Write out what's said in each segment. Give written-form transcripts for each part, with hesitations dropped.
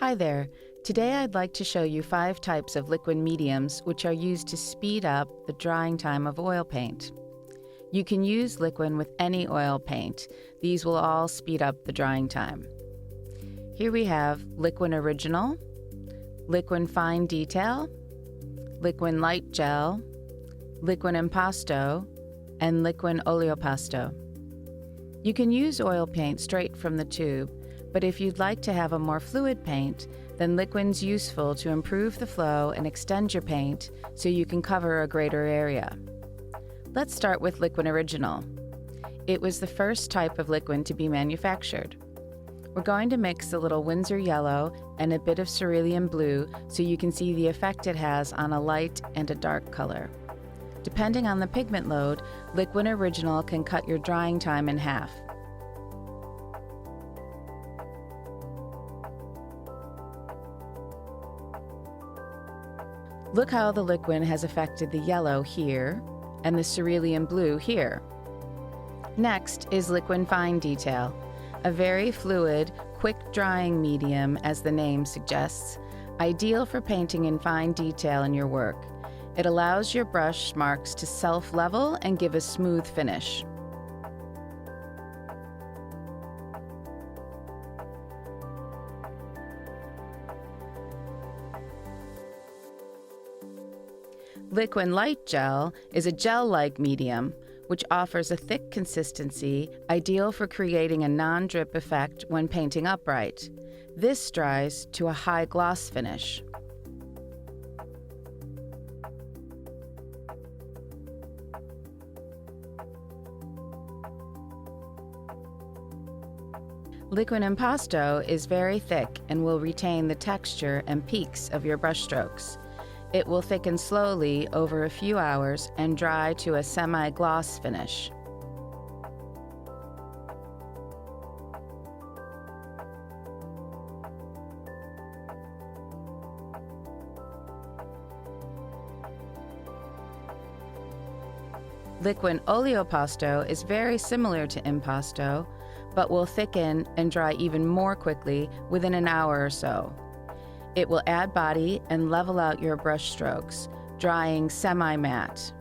Hi there. Today I'd like to show you 5 types of liquid mediums which are used to speed up the drying time of oil paint. You can use liquid with any oil paint. These will all speed up the drying time. Here we have Liquid Original, Liquid Fine Detail, Liquid Light Gel, Liquid Impasto, and Liquid Oleopasto. You can use oil paint straight from the tube, but if you'd like to have a more fluid paint, then liquid's useful to improve the flow and extend your paint so you can cover a greater area. Let's start with Liquid Original. It was the first type of liquid to be manufactured. We're going to mix a little Winsor yellow and a bit of cerulean blue so you can see the effect it has on a light and a dark color. Depending on the pigment load, Liquid Original can cut your drying time in half. Look how the liquid has affected the yellow here and the cerulean blue here. Next is Liquid Fine Detail, a very fluid, quick-drying medium, as the name suggests, ideal for painting in fine detail in your work. It allows your brush marks to self-level and give a smooth finish. Liquid Light Gel is a gel-like medium which offers a thick consistency ideal for creating a non-drip effect when painting upright. This dries to a high gloss finish. Liquid Impasto is very thick and will retain the texture and peaks of your brushstrokes. It will thicken slowly over a few hours and dry to a semi-gloss finish. Liquid Oleopasto is very similar to Impasto, but will thicken and dry even more quickly within an hour or so. It will add body and level out your brush strokes, drying semi-matte.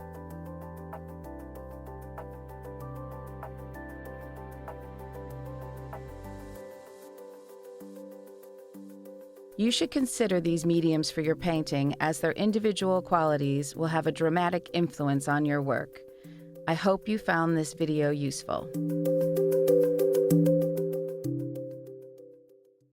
You should consider these mediums for your painting, as their individual qualities will have a dramatic influence on your work. I hope you found this video useful.